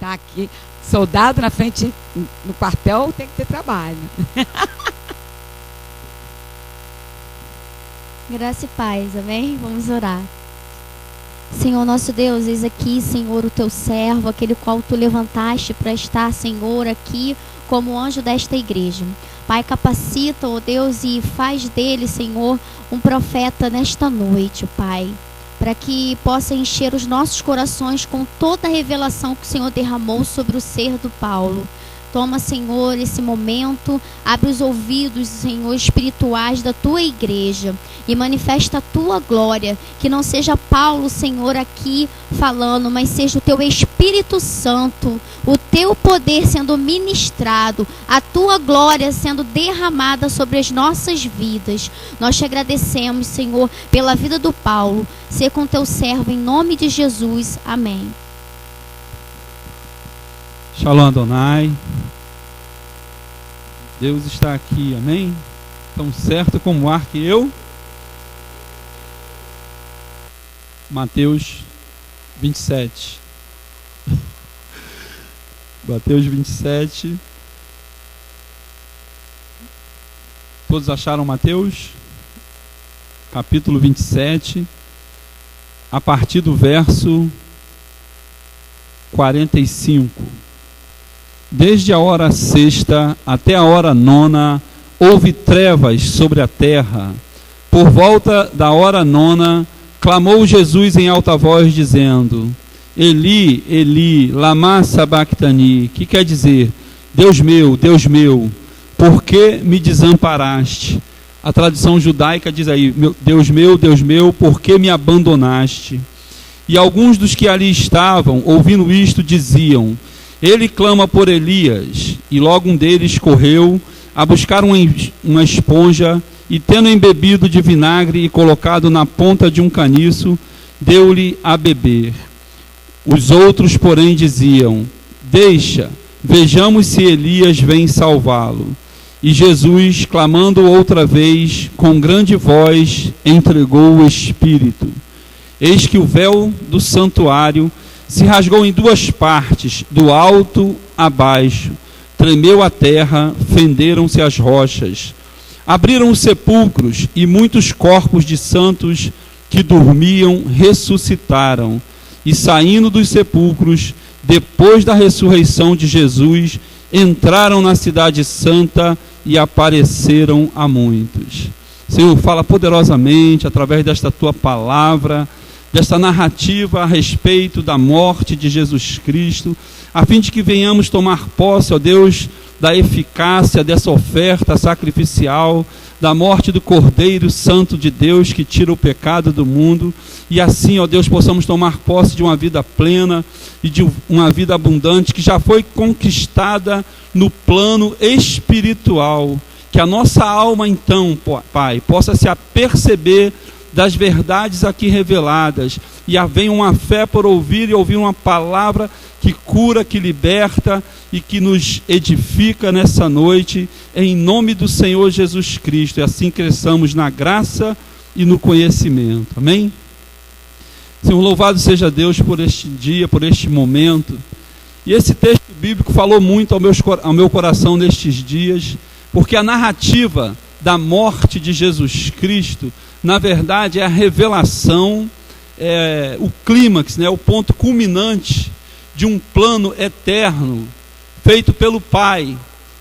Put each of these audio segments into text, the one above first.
tá aqui. Soldado na frente, no quartel, tem que ter trabalho. Graça e paz, amém? Vamos orar. Senhor nosso Deus, eis aqui, Senhor, o teu servo, aquele qual tu levantaste para estar, Senhor, aqui como anjo desta igreja. Pai, capacita, ó Deus, e faz dele, Senhor, um profeta nesta noite, Pai, para que possa encher os nossos corações com toda a revelação que o Senhor derramou sobre o ser do Paulo. Toma, Senhor, esse momento, abre os ouvidos, Senhor, espirituais da tua igreja e manifesta a tua glória. Que não seja Paulo, Senhor, aqui falando, mas seja o teu Espírito Santo, o teu poder sendo ministrado, a tua glória sendo derramada sobre as nossas vidas. Nós te agradecemos, Senhor, pela vida do Paulo. Ser com teu servo em nome de Jesus. Amém. Shalom Adonai, Deus está aqui, amém? Tão certo como o ar que eu. Mateus 27. Mateus 27. Todos acharam Mateus? Capítulo 27, a partir do verso 45. Desde a hora sexta até a hora nona, houve trevas sobre a terra. Por volta da hora nona, clamou Jesus em alta voz, dizendo: Eli, Eli, lama sabachthani, que quer dizer: Deus meu, por que me desamparaste? A tradução judaica diz aí: Deus meu, por que me abandonaste? E alguns dos que ali estavam, ouvindo isto, diziam: Ele clama por Elias. E logo um deles correu a buscar uma esponja, e tendo embebido de vinagre e colocado na ponta de um caniço, deu-lhe a beber. Os outros, porém, diziam: Deixa, vejamos se Elias vem salvá-lo. E Jesus, clamando outra vez, com grande voz, entregou o Espírito. Eis que o véu do santuário se rasgou em duas partes, do alto a baixo. Tremeu a terra, fenderam-se as rochas. Abriram os sepulcros, e muitos corpos de santos que dormiam ressuscitaram. E saindo dos sepulcros, depois da ressurreição de Jesus, entraram na cidade santa e apareceram a muitos. Senhor, fala poderosamente através desta tua palavra, desta narrativa a respeito da morte de Jesus Cristo, a fim de que venhamos tomar posse, ó Deus, da eficácia dessa oferta sacrificial, da morte do Cordeiro Santo de Deus que tira o pecado do mundo, e assim, ó Deus, possamos tomar posse de uma vida plena e de uma vida abundante que já foi conquistada no plano espiritual. Que a nossa alma, então, Pai, possa se aperceber das verdades aqui reveladas, e venha uma fé por ouvir e ouvir uma palavra que cura, que liberta e que nos edifica nessa noite, em nome do Senhor Jesus Cristo, e assim cresçamos na graça e no conhecimento, amém? Senhor, louvado seja Deus por este dia, por este momento, e esse texto bíblico falou muito ao meu coração nestes dias, porque a narrativa da morte de Jesus Cristo, na verdade, é a revelação, o clímax, o ponto culminante de um plano eterno, feito pelo Pai,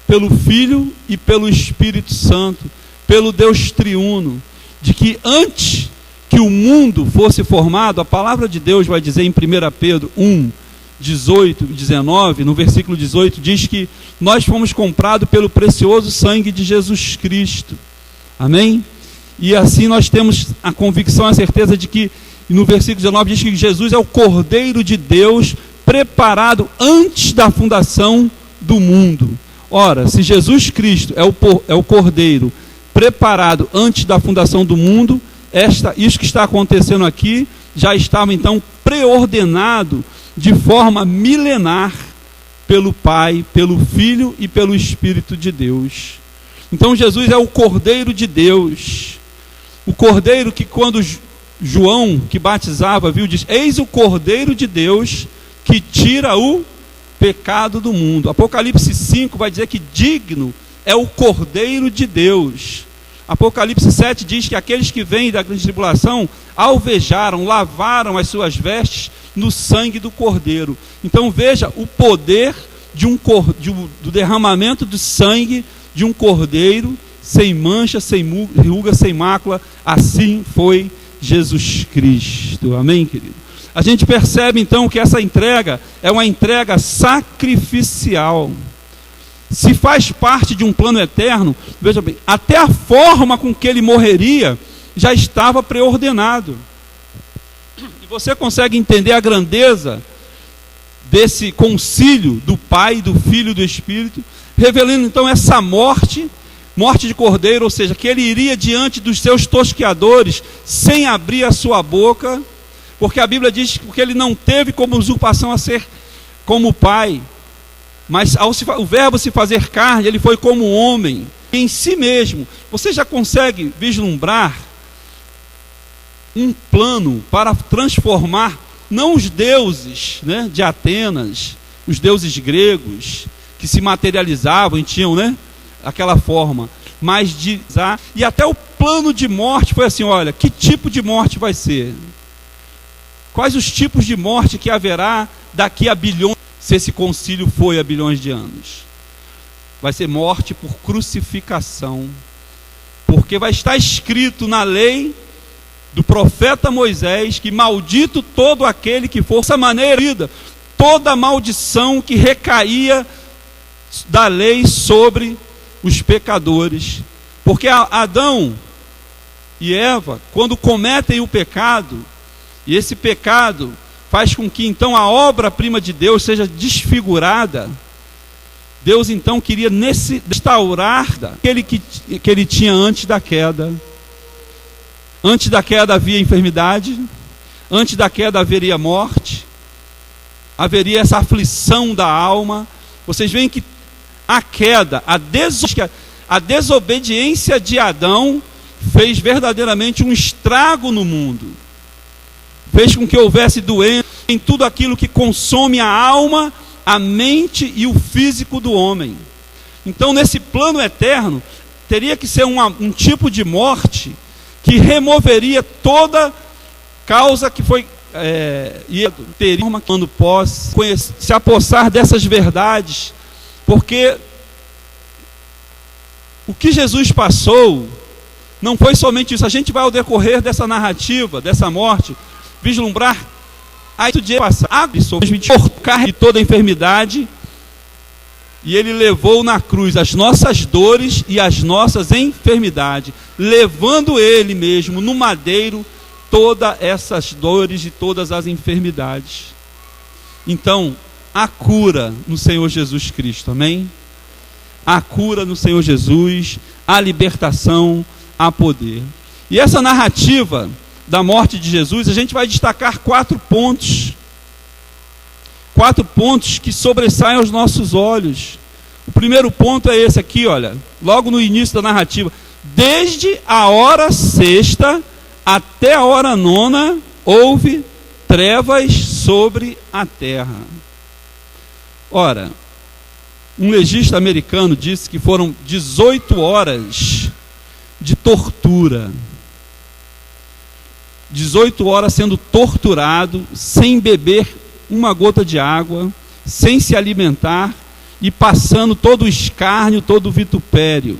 pelo Filho e pelo Espírito Santo, pelo Deus triuno, de que antes que o mundo fosse formado, a palavra de Deus vai dizer em 1 Pedro 1, 18 e 19, no versículo 18, diz que nós fomos comprados pelo precioso sangue de Jesus Cristo, amém? E assim nós temos a convicção, a certeza de que, no versículo 19 diz que Jesus é o Cordeiro de Deus, preparado antes da fundação do mundo. Ora, se Jesus Cristo é o Cordeiro preparado antes da fundação do mundo, isso que está acontecendo aqui já estava então preordenado de forma milenar pelo Pai, pelo Filho e pelo Espírito de Deus. Então Jesus é o Cordeiro de Deus, o Cordeiro que, quando João, que batizava, viu, diz: Eis o Cordeiro de Deus que tira o pecado do mundo. Apocalipse 5 vai dizer que digno é o Cordeiro de Deus. Apocalipse 7 diz que aqueles que vêm da grande tribulação alvejaram, lavaram as suas vestes no sangue do Cordeiro. Então veja o poder do derramamento de sangue de um Cordeiro, sem mancha, sem ruga, sem mácula. Assim foi Jesus Cristo. Amém, querido? A gente percebe então que essa entrega é uma entrega sacrificial. Se faz parte de um plano eterno, veja bem, até a forma com que ele morreria já estava preordenado. E você consegue entender a grandeza desse concílio do Pai, do Filho e do Espírito, revelando então essa morte de cordeiro, ou seja, que ele iria diante dos seus tosqueadores sem abrir a sua boca, porque a Bíblia diz que ele não teve como usurpação a ser como o Pai, mas o verbo se fazer carne, ele foi como homem, em si mesmo. Você já consegue vislumbrar um plano para transformar, não os deuses, né, de Atenas, os deuses gregos, que se materializavam e tinham, né, aquela forma, mas e até o plano de morte foi assim: olha, que tipo de morte vai ser? Quais os tipos de morte que haverá daqui a bilhões, se esse concílio foi há bilhões de anos? Vai ser morte por crucificação, porque vai estar escrito na lei do profeta Moisés que maldito todo aquele que for dessa maneira, toda maldição que recaía da lei sobre os pecadores, porque Adão e Eva, quando cometem o pecado, e esse pecado faz com que então a obra-prima de Deus seja desfigurada, Deus então queria restaurar aquele que ele tinha antes da queda. Antes da queda havia enfermidade, antes da queda haveria morte, haveria essa aflição da alma. Vocês veem que a queda, a desobediência de Adão fez verdadeiramente um estrago no mundo. Fez com que houvesse doença em tudo aquilo que consome a alma, a mente e o físico do homem. Então, nesse plano eterno, teria que ser um tipo de morte que removeria toda causa que foi e teria quando possa se apossar dessas verdades, porque o que Jesus passou não foi somente isso. A gente vai, ao decorrer dessa narrativa, dessa morte, vislumbrar aí do dia passado sobre de toda a enfermidade, e ele levou na cruz as nossas dores e as nossas enfermidades, levando ele mesmo no madeiro todas essas dores e todas as enfermidades. Então, a cura no Senhor Jesus Cristo, amém? A cura no Senhor Jesus, a libertação, a poder. E essa narrativa da morte de Jesus, a gente vai destacar 4 pontos. 4 pontos que sobressaem aos nossos olhos. O primeiro ponto é esse aqui, olha, logo no início da narrativa. Desde a hora 6ª até a hora 9ª, houve trevas sobre a terra. Ora, um legista americano disse que foram 18 horas de tortura. 18 horas sendo torturado, sem beber uma gota de água, sem se alimentar e passando todo o escárnio, todo o vitupério.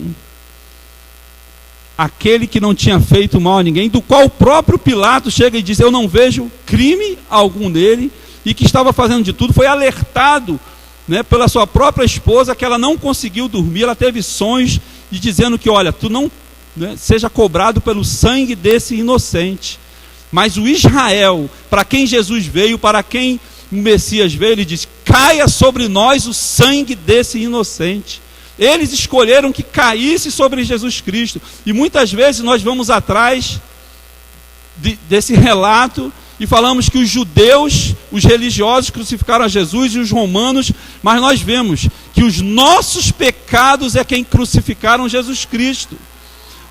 Aquele que não tinha feito mal a ninguém, do qual o próprio Pilatos chega e diz: eu não vejo crime algum nele, e que estava fazendo de tudo, foi alertado, né, pela sua própria esposa, que ela não conseguiu dormir, ela teve sonhos, e dizendo que, olha, tu não, né, seja cobrado pelo sangue desse inocente. Mas o Israel, para quem Jesus veio, para quem o Messias veio, ele diz: caia sobre nós o sangue desse inocente. Eles escolheram que caísse sobre Jesus Cristo, e muitas vezes nós vamos atrás desse relato e falamos que os judeus, os religiosos crucificaram a Jesus, e os romanos, mas nós vemos que os nossos pecados é quem crucificaram Jesus Cristo.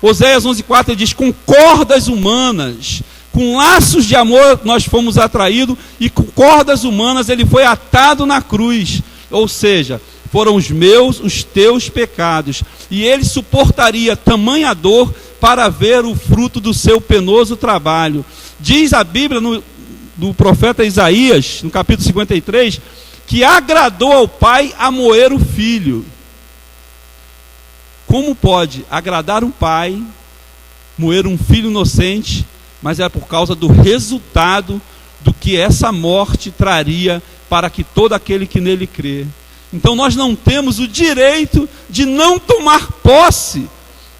Oséias 11:4 diz: com cordas humanas, com laços de amor nós fomos atraídos, e com cordas humanas ele foi atado na cruz. ou seja, foram os meus, os teus pecados, e ele suportaria tamanha dor para ver o fruto do seu penoso trabalho. Diz a Bíblia do profeta Isaías, no capítulo 53, que agradou ao pai a moer o filho. Como pode agradar um pai, moer um filho inocente, mas é por causa do resultado do que essa morte traria para que todo aquele que nele crê. Então nós não temos o direito de não tomar posse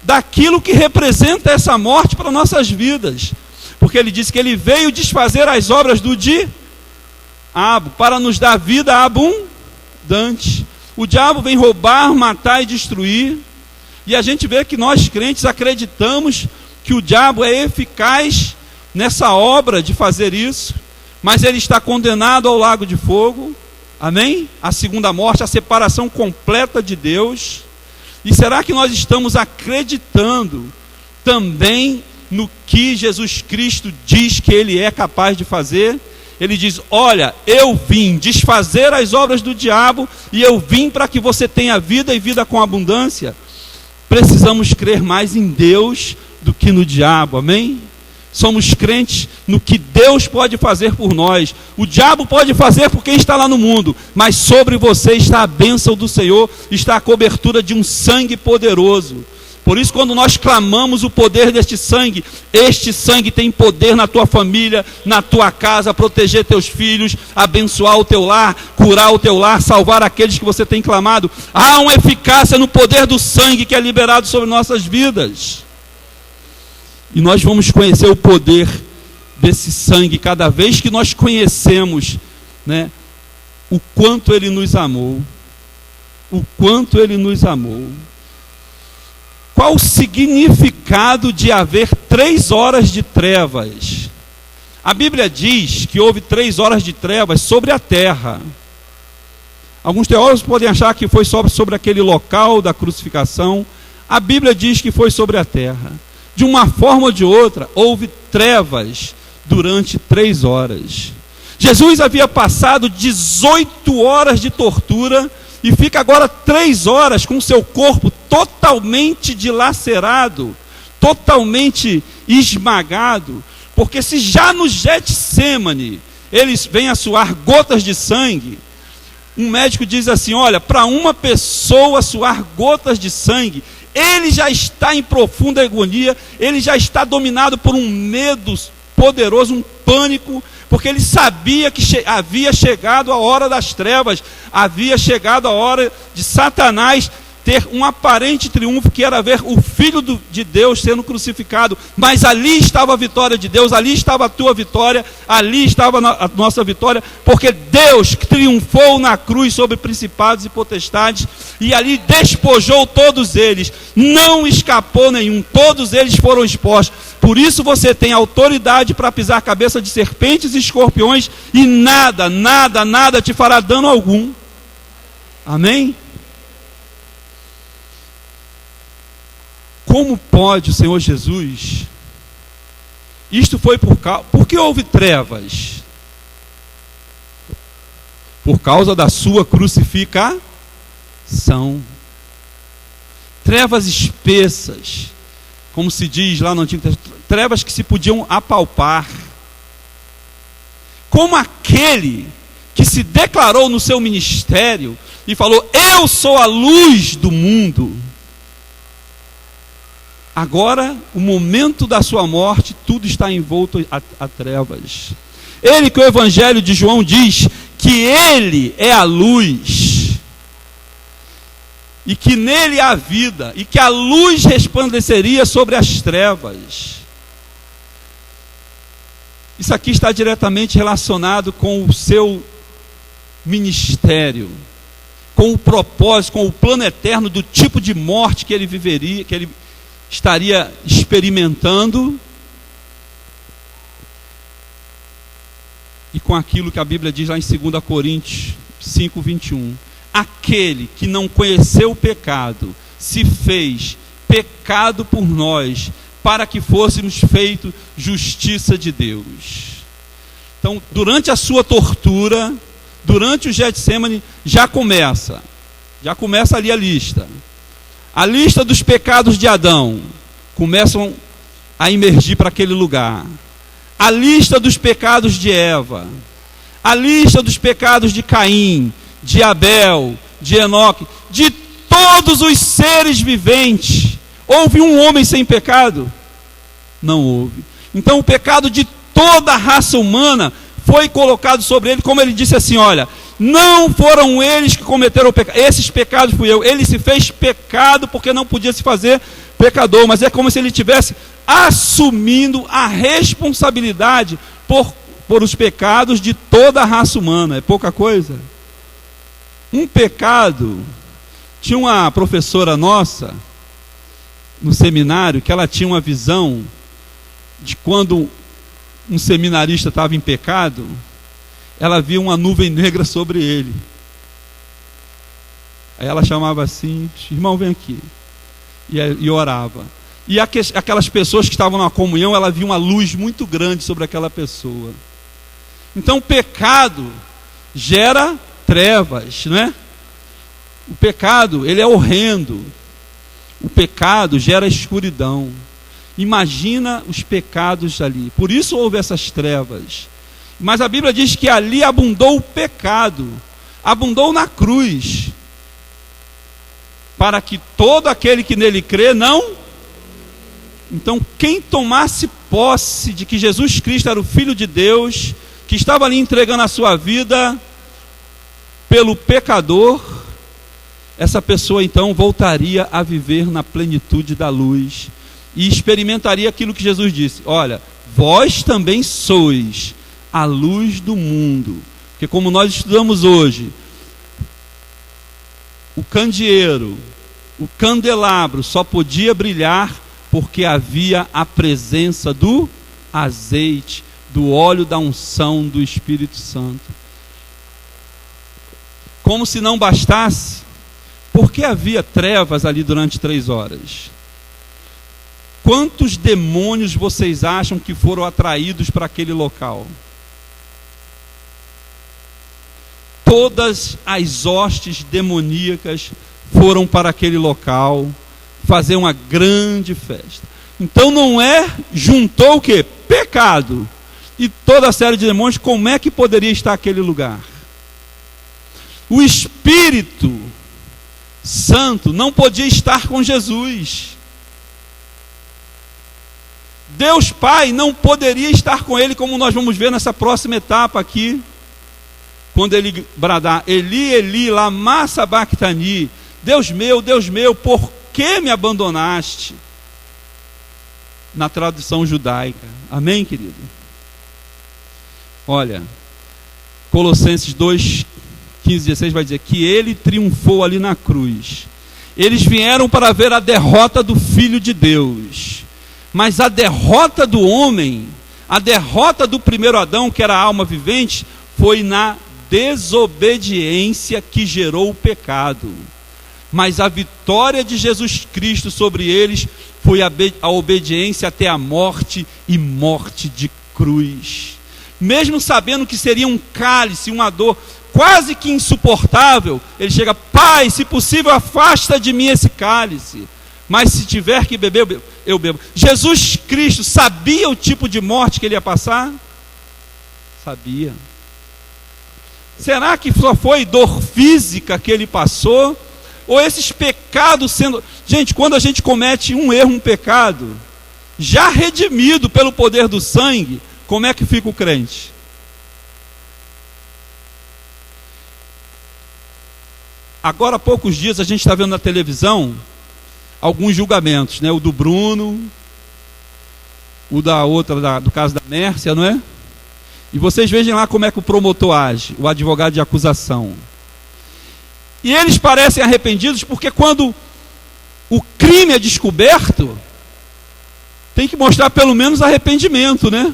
daquilo que representa essa morte para nossas vidas, porque ele disse que ele veio desfazer as obras do diabo para nos dar vida abundante. O diabo vem roubar, matar e destruir, e a gente vê que nós crentes acreditamos que o diabo é eficaz nessa obra de fazer isso, mas ele está condenado ao lago de fogo, amém? A segunda morte, a separação completa de Deus. E será que nós estamos acreditando também no que Jesus Cristo diz que ele é capaz de fazer? Ele diz: olha, eu vim desfazer as obras do diabo, e eu vim para que você tenha vida e vida com abundância. Precisamos crer mais em Deus do que no diabo, amém? Somos crentes no que Deus pode fazer por nós. O diabo pode fazer por quem está lá no mundo, mas sobre você está a bênção do Senhor, está a cobertura de um sangue poderoso. Por isso, quando nós clamamos o poder deste sangue, este sangue tem poder na tua família, na tua casa, proteger teus filhos, abençoar o teu lar, curar o teu lar, salvar aqueles que você tem clamado. Há uma eficácia no poder do sangue que é liberado sobre nossas vidas. E nós vamos conhecer o poder desse sangue cada vez que nós conhecemos, né, o quanto ele nos amou. O quanto ele nos amou. Qual o significado de haver 3 horas de trevas? A Bíblia diz que houve 3 horas de trevas sobre a terra. Alguns teólogos podem achar que foi sobre aquele local da crucificação. A Bíblia diz que foi sobre a terra. De uma forma ou de outra, houve trevas durante 3 horas. Jesus havia passado 18 horas de tortura e fica agora 3 horas com seu corpo totalmente dilacerado, totalmente esmagado, porque se já no Getsêmani eles vêm a suar gotas de sangue, um médico diz assim: olha, para uma pessoa suar gotas de sangue, ele já está em profunda agonia, ele já está dominado por um medo poderoso, um pânico, porque ele sabia que havia chegado a hora das trevas, havia chegado a hora de Satanás ter um aparente triunfo, que era ver o Filho de Deus sendo crucificado. Mas ali estava a vitória de Deus, ali estava a tua vitória, ali estava a nossa vitória, porque Deus triunfou na cruz sobre principados e potestades, e ali despojou todos eles, não escapou nenhum, todos eles foram expostos. Por isso você tem autoridade para pisar a cabeça de serpentes e escorpiões, e nada, nada, nada te fará dano algum. Amém? Como pode o Senhor Jesus? Isto foi por que houve trevas? Por causa da sua crucificação. Trevas espessas, como se diz lá no Antigo Testamento, trevas que se podiam apalpar. Como aquele que se declarou no seu ministério e falou: eu sou a luz do mundo. Agora, o momento da sua morte, tudo está envolto a trevas. Ele que o Evangelho de João diz que ele é a luz, e que nele há vida, e que a luz resplandeceria sobre as trevas. Isso aqui está diretamente relacionado com o seu ministério, com o propósito, com o plano eterno do tipo de morte que ele viveria, que ele estaria experimentando, e com aquilo que a Bíblia diz lá em 2 Coríntios 5:21. Aquele que não conheceu o pecado se fez pecado por nós, para que fôssemos feitos justiça de Deus. Então, durante a sua tortura, durante o Getsêmani, já começa ali a lista. A lista dos pecados de Adão começam a emergir para aquele lugar. A lista dos pecados de Eva, a lista dos pecados de Caim, de Abel, de Enoque, de todos os seres viventes. Houve um homem sem pecado? Não houve. Então o pecado de toda a raça humana foi colocado sobre ele, como ele disse assim, olha, não foram eles que cometeram o pecado, esses pecados fui eu. Ele se fez pecado porque não podia se fazer pecador, mas é como se ele estivesse assumindo a responsabilidade por os pecados de toda a raça humana. É pouca coisa? Um pecado. Tinha uma professora nossa no seminário que ela tinha uma visão de quando um seminarista estava em pecado, ela via uma nuvem negra sobre ele. Aí ela chamava assim, irmão, vem aqui. E orava. E aquelas pessoas que estavam na comunhão, ela via uma luz muito grande sobre aquela pessoa. Então o pecado gera trevas, não é? O pecado, ele é horrendo. O pecado gera escuridão. Imagina os pecados ali. Por isso houve essas trevas. Mas a Bíblia diz que ali abundou o pecado. Abundou na cruz. Para que todo aquele que nele crê não... Então quem tomasse posse de que Jesus Cristo era o Filho de Deus, que estava ali entregando a sua vida pelo pecador, essa pessoa então voltaria a viver na plenitude da luz e experimentaria aquilo que Jesus disse, olha, vós também sois a luz do mundo. Porque como nós estudamos hoje, o candeeiro, o candelabro só podia brilhar porque havia a presença do azeite, do óleo da unção do Espírito Santo. Como se não bastasse, por que havia trevas ali durante 3 horas? Quantos demônios vocês acham que foram atraídos para aquele local? Todas as hostes demoníacas foram para aquele local fazer uma grande festa. Então não é, juntou o quê? Pecado. E toda a série de demônios, como é que poderia estar aquele lugar? O Espírito Santo não podia estar com Jesus. Deus Pai não poderia estar com ele, como nós vamos ver nessa próxima etapa aqui, quando ele bradar, Eli, Eli, lama sabachthani, Deus meu, por que me abandonaste? Na tradução judaica. Amém, querido? Olha, Colossenses 2, 15, 16 vai dizer que ele triunfou ali na cruz. Eles vieram para ver a derrota do Filho de Deus. Mas a derrota do homem, a derrota do primeiro Adão, que era a alma vivente, foi na desobediência que gerou o pecado. Mas a vitória de Jesus Cristo sobre eles foi a obediência até a morte, e morte de cruz. Mesmo sabendo que seria um cálice, uma dor quase que insuportável, ele chega, Pai, se possível afasta de mim esse cálice, mas se tiver que beber, eu bebo. Jesus Cristo sabia o tipo de morte que ele ia passar? Sabia. Será que só foi dor física que ele passou? Ou esses pecados sendo... Gente, quando a gente comete um erro, um pecado, já redimido pelo poder do sangue, como é que fica o crente? Agora há poucos dias a gente está vendo na televisão alguns julgamentos, né? O do Bruno, o da outra, do caso da Mércia, não é? E vocês vejam lá como é que o promotor age, o advogado de acusação. E eles parecem arrependidos porque quando o crime é descoberto, tem que mostrar pelo menos arrependimento, né?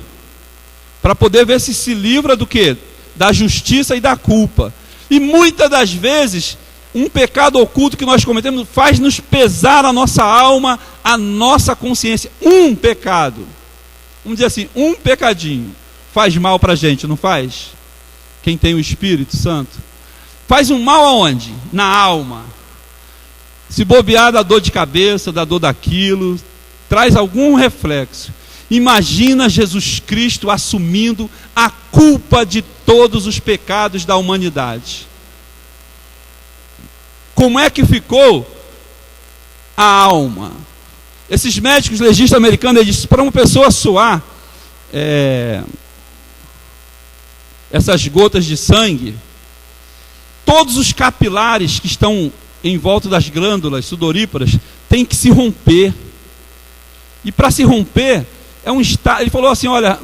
Para poder ver se livra do quê? Da justiça e da culpa. E muitas das vezes, um pecado oculto que nós cometemos faz nos pesar a nossa alma, a nossa consciência. Um pecado, vamos dizer assim, um pecadinho, faz mal para a gente, não faz? Quem tem o Espírito Santo. Faz um mal aonde? Na alma. Se bobear, dá dor de cabeça, dá dor daquilo, traz algum reflexo. Imagina Jesus Cristo assumindo a culpa de todos os pecados da humanidade. Como é que ficou a alma? Esses médicos legistas americanos, eles dizem, para uma pessoa suar essas gotas de sangue, todos os capilares que estão em volta das glândulas sudoríparas têm que se romper. E para se romper, ele falou assim, olha,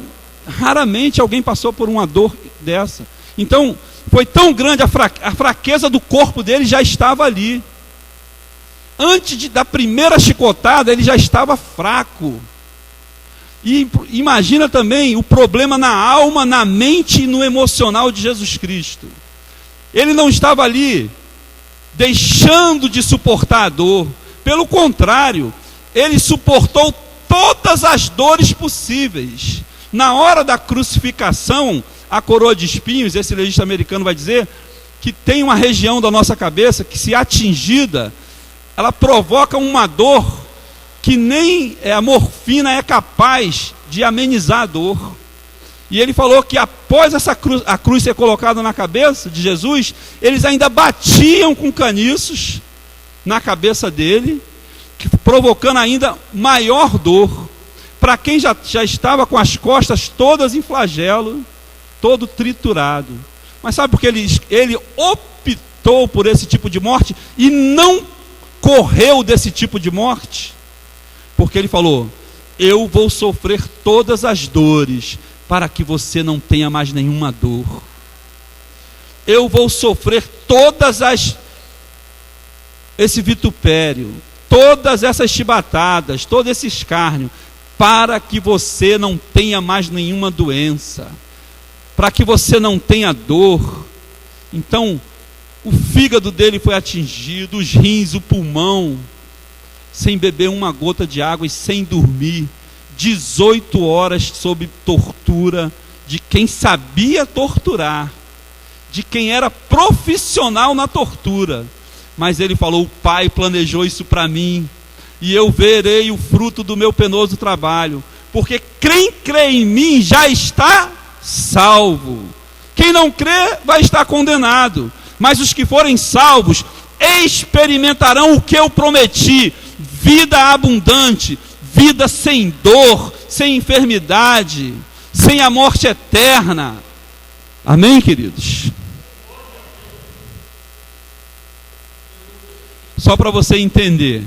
raramente alguém passou por uma dor dessa. Então, foi tão grande a fraqueza do corpo dele, já estava ali. Antes da primeira chicotada, ele já estava fraco. E imagina também o problema na alma, na mente e no emocional de Jesus Cristo. Ele não estava ali deixando de suportar a dor. Pelo contrário, ele suportou todas as dores possíveis. Na hora da crucificação, a coroa de espinhos, esse legista americano vai dizer que tem uma região da nossa cabeça que, se atingida, ela provoca uma dor que nem a morfina é capaz de amenizar a dor. E ele falou que após a cruz ser colocada na cabeça de Jesus, eles ainda batiam com caniços na cabeça dele, provocando ainda maior dor. Para quem já estava com as costas todas em flagelo, todo triturado. Mas sabe por que ele optou por esse tipo de morte e não correu desse tipo de morte? Porque ele falou, eu vou sofrer todas as dores para que você não tenha mais nenhuma dor. Eu vou sofrer esse vitupério, todas essas chibatadas, todo esse escárnio, para que você não tenha mais nenhuma doença, para que você não tenha dor. Então, o fígado dele foi atingido, os rins, o pulmão, sem beber uma gota de água e sem dormir, 18 horas sob tortura de quem sabia torturar, de quem era profissional na tortura. Mas ele falou, o Pai planejou isso para mim, e eu verei o fruto do meu penoso trabalho, porque quem crê em mim já está salvo. Quem não crê vai estar condenado. Mas os que forem salvos experimentarão o que eu prometi: vida abundante, vida sem dor, sem enfermidade, sem a morte eterna. Amém, queridos? Só para você entender,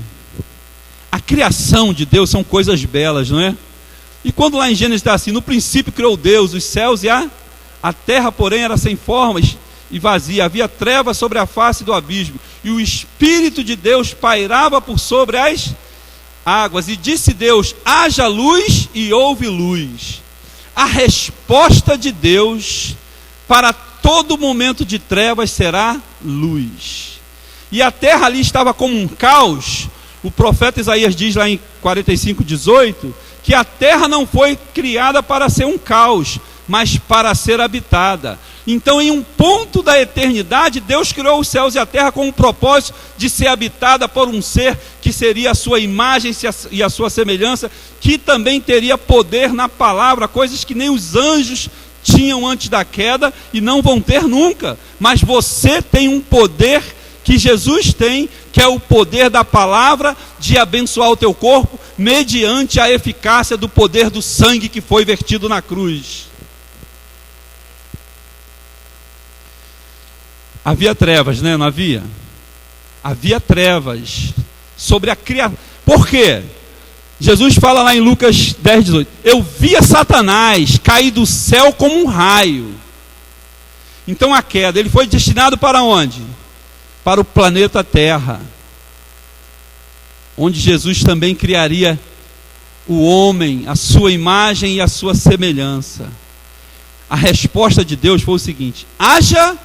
a criação de Deus são coisas belas, não é? E quando lá em Gênesis está assim, no princípio criou Deus os céus e a terra, porém, era sem formas e vazia, havia trevas sobre a face do abismo, e o Espírito de Deus pairava por sobre as águas, e disse Deus, haja luz, e houve luz. A resposta de Deus para todo momento de trevas será luz. E a terra ali estava como um caos. O profeta Isaías diz lá em 45:18, que a terra não foi criada para ser um caos, mas para ser habitada. Então, em um ponto da eternidade, Deus criou os céus e a terra com o propósito de ser habitada por um ser que seria a sua imagem e a sua semelhança, que também teria poder na palavra, coisas que nem os anjos tinham antes da queda e não vão ter nunca. Mas você tem um poder que Jesus tem, que é o poder da palavra, de abençoar o teu corpo, mediante a eficácia do poder do sangue que foi vertido na cruz. Havia trevas, né? Não havia? Havia trevas sobre a criação. Por quê? Jesus fala lá em Lucas 10:18, eu via Satanás cair do céu como um raio. Então a queda, ele foi destinado para onde? Para o planeta Terra, onde Jesus também criaria o homem, a sua imagem e a sua semelhança. A resposta de Deus foi o seguinte: haja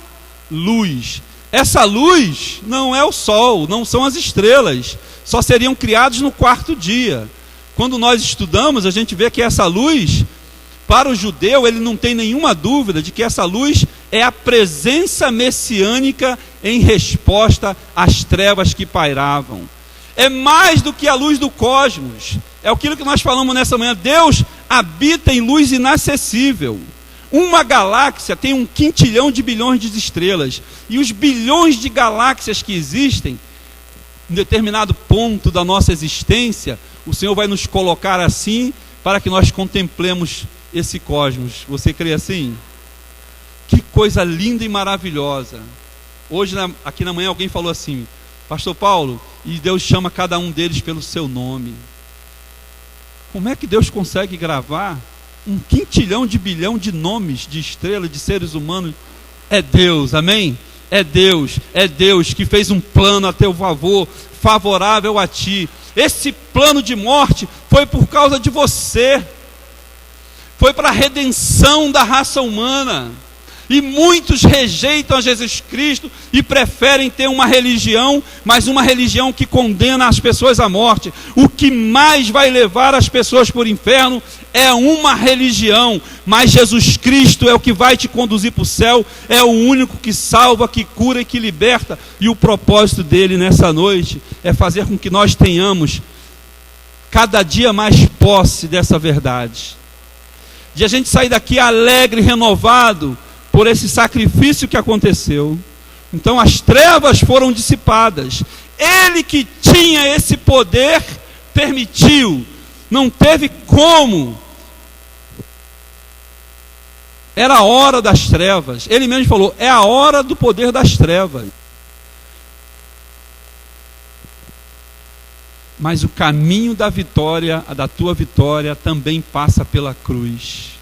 luz. Essa luz não é o sol, não são as estrelas, só seriam criados no quarto dia. Quando nós estudamos, a gente vê que essa luz Para o judeu, ele não tem nenhuma dúvida de que essa luz é a presença messiânica em resposta às trevas que pairavam. É mais do que a luz do cosmos. É aquilo que nós falamos nessa manhã. Deus habita em luz inacessível. Uma galáxia tem 1 quintilhão de bilhões de estrelas. E os bilhões de galáxias que existem, em determinado ponto da nossa existência, o Senhor vai nos colocar assim, para que nós contemplemos esse cosmos. Você crê assim? Que coisa linda e maravilhosa. Hoje, aqui na manhã, alguém falou assim: Pastor Paulo, e Deus chama cada um deles pelo seu nome. Como é que Deus consegue gravar 1 quintilhão de bilhão de nomes, de estrelas, de seres humanos? É Deus, amém? É Deus que fez um plano a teu favor, favorável a ti. Esse plano de morte foi por causa de você. Foi para a redenção da raça humana. E muitos rejeitam a Jesus Cristo e preferem ter uma religião, mas uma religião que condena as pessoas à morte. O que mais vai levar as pessoas para o inferno é uma religião, mas Jesus Cristo é o que vai te conduzir para o céu, é o único que salva, que cura e que liberta. E o propósito dele nessa noite é fazer com que nós tenhamos cada dia mais posse dessa verdade. De a gente sair daqui alegre, renovado, por esse sacrifício que aconteceu. Então as trevas foram dissipadas. Ele que tinha esse poder, permitiu. Não teve como. Era a hora das trevas. Ele mesmo falou, é a hora do poder das trevas. Mas o caminho da vitória, da tua vitória, também passa pela cruz.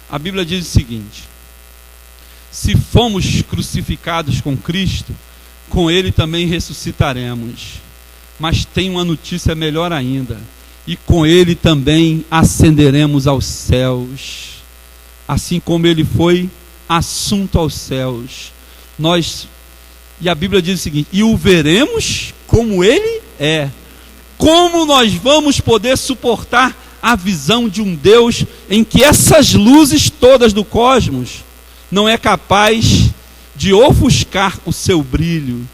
A Bíblia diz o seguinte: se fomos crucificados com Cristo, com Ele também ressuscitaremos. Mas tem uma notícia melhor ainda: e com Ele também ascenderemos aos céus, assim como Ele foi assunto aos céus. E a Bíblia diz o seguinte: e o veremos como Ele é. Como nós vamos poder suportar a visão de um Deus em que essas luzes todas do cosmos não é capaz de ofuscar o seu brilho?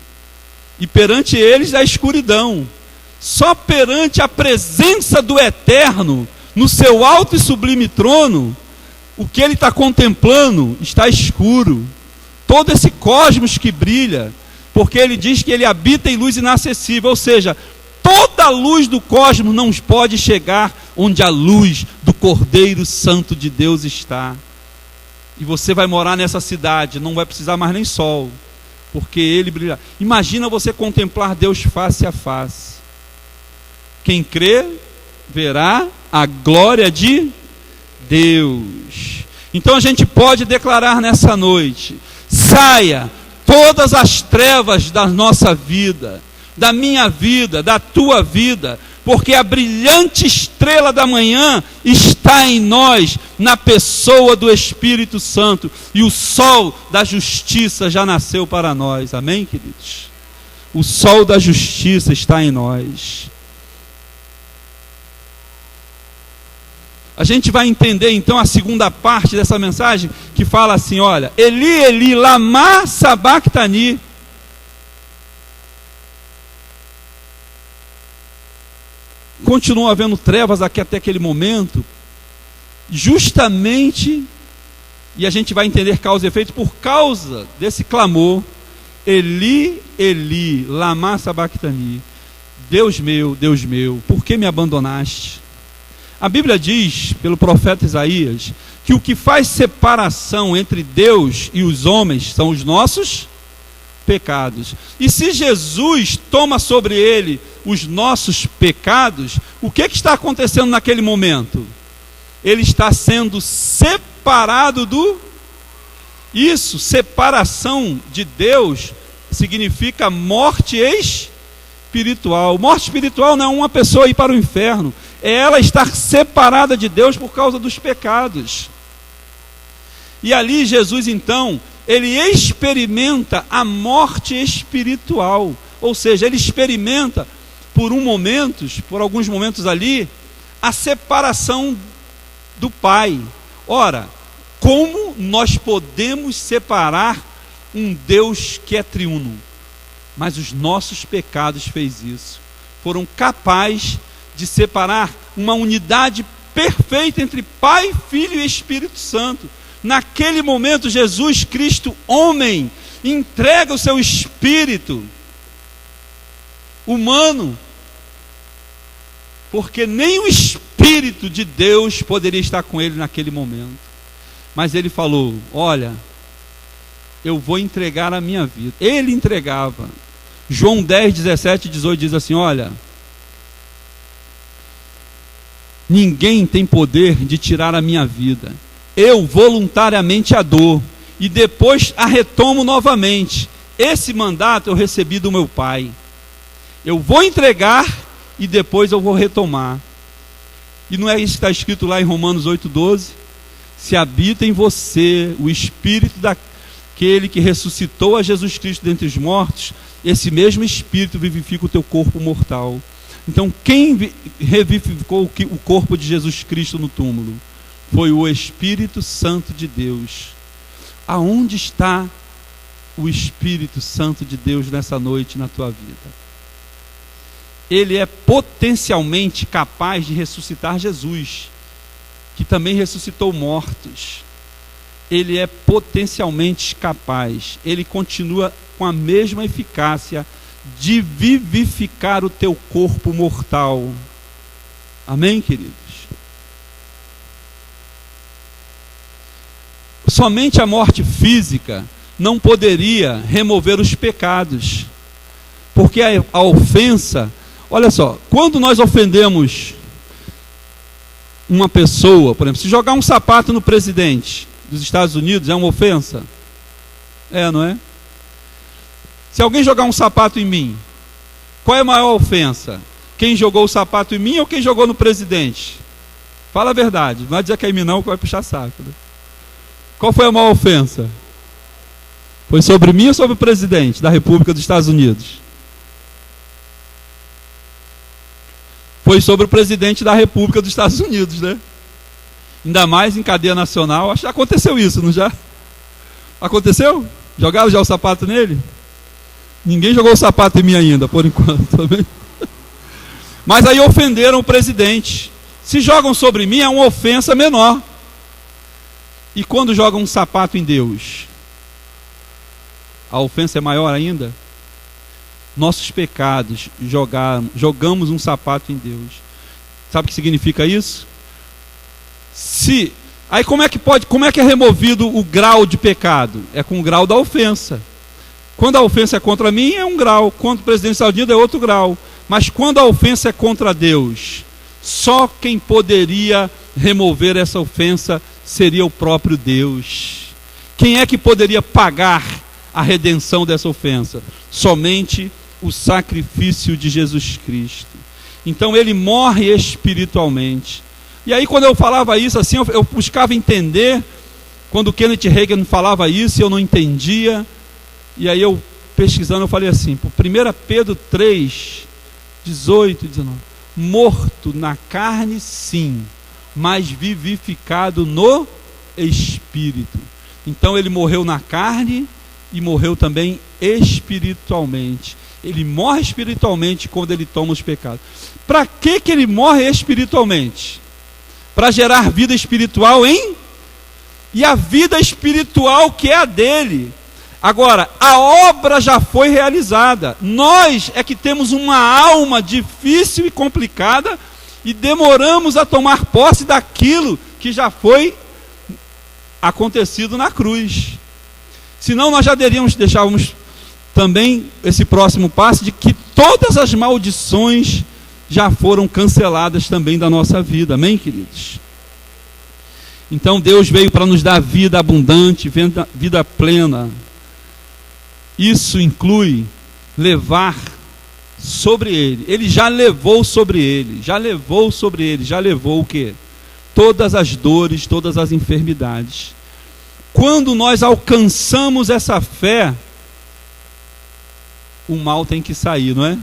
E perante eles a escuridão. Só perante a presença do Eterno, no seu alto e sublime trono, o que ele está contemplando está escuro. Todo esse cosmos que brilha, porque ele diz que ele habita em luz inacessível, ou seja, toda a luz do cosmos não pode chegar onde a luz do Cordeiro Santo de Deus está. E você vai morar nessa cidade, não vai precisar mais nem sol, porque ele brilha. Imagina você contemplar Deus face a face. Quem crê, verá a glória de Deus. Então a gente pode declarar nessa noite: saia todas as trevas da nossa vida, da minha vida, da tua vida, porque a brilhante estrela da manhã está em nós, na pessoa do Espírito Santo, e o sol da justiça já nasceu para nós. Amém, queridos? O sol da justiça está em nós. A gente vai entender então a segunda parte dessa mensagem, que fala assim: olha, Eli, Eli, lama sabachthani. Continua havendo trevas aqui até aquele momento, justamente, e a gente vai entender causa e efeito por causa desse clamor: Eli, Eli, lama sabachthani. Deus meu, por que me abandonaste? A Bíblia diz, pelo profeta Isaías, que o que faz separação entre Deus e os homens são os nossos pecados. E se Jesus toma sobre ele os nossos pecados, o que está acontecendo naquele momento? Ele está sendo separado Isso, separação de Deus, significa morte espiritual. Morte espiritual não é uma pessoa ir para o inferno, é ela estar separada de Deus por causa dos pecados. E ali Jesus então, ele experimenta a morte espiritual, ou seja, ele experimenta por alguns momentos ali, a separação do Pai. Ora, como nós podemos separar um Deus que é triuno? Mas os nossos pecados fez isso. Foram capazes de separar uma unidade perfeita entre Pai, Filho e Espírito Santo. Naquele momento, Jesus Cristo, homem, entrega o seu espírito humano, porque nem o Espírito de Deus poderia estar com ele naquele momento. Mas ele falou: olha, eu vou entregar a minha vida. Ele entregava. João 10, 17 e 18 diz assim: olha, ninguém tem poder de tirar a minha vida. Eu voluntariamente a dou e depois a retomo novamente. Esse mandato eu recebi do meu Pai. Eu vou entregar e depois eu vou retomar. E não é isso que está escrito lá em Romanos 8,12? Se habita em você o Espírito daquele que ressuscitou a Jesus Cristo dentre os mortos, esse mesmo Espírito vivifica o teu corpo mortal. Então, quem revivificou o corpo de Jesus Cristo no túmulo? Foi o Espírito Santo de Deus. Aonde está o Espírito Santo de Deus nessa noite na tua vida? Ele é potencialmente capaz de ressuscitar Jesus, que também ressuscitou mortos. Ele é potencialmente capaz, ele continua com a mesma eficácia de vivificar o teu corpo mortal. Amém, queridos? Somente a morte física não poderia remover os pecados, porque a ofensa, olha só, quando nós ofendemos uma pessoa, por exemplo, se jogar um sapato no presidente dos Estados Unidos, é uma ofensa? É, não é? Se alguém jogar um sapato em mim, qual é a maior ofensa? Quem jogou o sapato em mim ou quem jogou no presidente? Fala a verdade, não vai dizer que é em mim não, que vai puxar saco, né? Qual foi a maior ofensa? Foi sobre mim ou sobre o presidente da República dos Estados Unidos? Foi sobre o presidente da República dos Estados Unidos, né? Ainda mais em cadeia nacional. Acho que aconteceu isso, não já? Aconteceu? Jogaram já o sapato nele? Ninguém jogou o sapato em mim ainda, por enquanto. Também. Mas aí ofenderam o presidente. Se jogam sobre mim, é uma ofensa menor. E quando jogam um sapato em Deus, a ofensa é maior ainda? Nossos pecados, jogamos um sapato em Deus. Sabe o que significa isso? Aí como é que é removido o grau de pecado? É com o grau da ofensa. Quando a ofensa é contra mim, é um grau. Contra o presidente dos Estados Unidos, é outro grau. Mas quando a ofensa é contra Deus, só quem poderia remover essa ofensa seria o próprio Deus. Quem é que poderia pagar a redenção dessa ofensa? Somente o sacrifício de Jesus Cristo. Então ele morre espiritualmente. E aí quando eu falava isso assim, eu buscava entender. Quando Kenneth Hagin falava isso, eu não entendia. E aí eu pesquisando, eu falei assim, 1 Pedro 3, 18 e 19. Morto na carne sim, mas vivificado no Espírito. Então ele morreu na carne e morreu também espiritualmente. Ele morre espiritualmente quando ele toma os pecados. Para que ele morre espiritualmente? Para gerar vida espiritual e a vida espiritual que é a dele. Agora, a obra já foi realizada. Nós é que temos uma alma difícil e complicada e demoramos a tomar posse daquilo que já foi acontecido na cruz. Senão nós já deixávamos também esse próximo passo de que todas as maldições já foram canceladas também da nossa vida. Amém, queridos? Então Deus veio para nos dar vida abundante, vida plena. Isso inclui levar sobre ele. Ele já levou sobre ele. Já levou o quê? Todas as dores, todas as enfermidades. Quando nós alcançamos essa fé, o mal tem que sair, não é?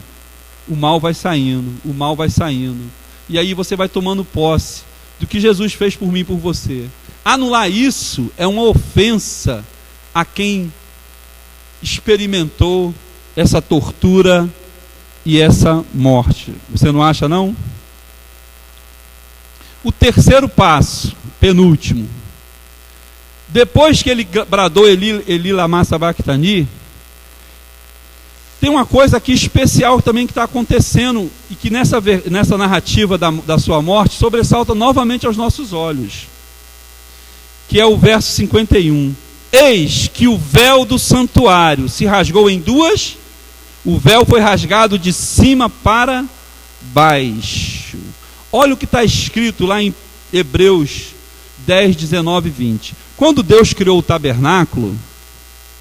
O mal vai saindo. E aí você vai tomando posse. do que Jesus fez por mim e por você. Anular isso é uma ofensa a quem experimentou essa tortura e essa morte. Você não acha, não? O terceiro passo, penúltimo. Depois que ele bradou Eli lama sabachthani, tem uma coisa aqui especial também que está acontecendo e que nessa narrativa da sua morte sobressalta novamente aos nossos olhos, que é o verso 51. Eis que o véu do santuário se rasgou em duas, o véu foi rasgado de cima para baixo. Olha o que está escrito lá em Hebreus 10, 19 e 20. Quando Deus criou o tabernáculo,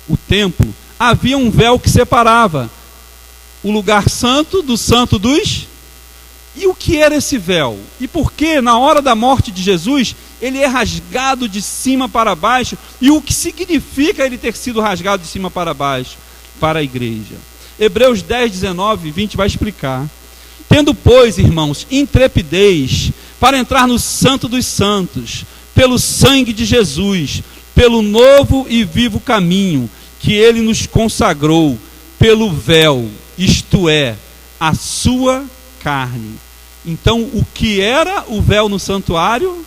o templo, havia um véu que separava o lugar santo do santo dos... E o que era esse véu? E por que na hora da morte de Jesus ele é rasgado de cima para baixo? E o que significa ele ter sido rasgado de cima para baixo para a igreja? Hebreus 10, 19 e 20 vai explicar. Tendo, pois, irmãos, intrepidez para entrar no santo dos santos, pelo sangue de Jesus, pelo novo e vivo caminho que ele nos consagrou, pelo véu, isto é, a sua carne. Então, o que era o véu no santuário?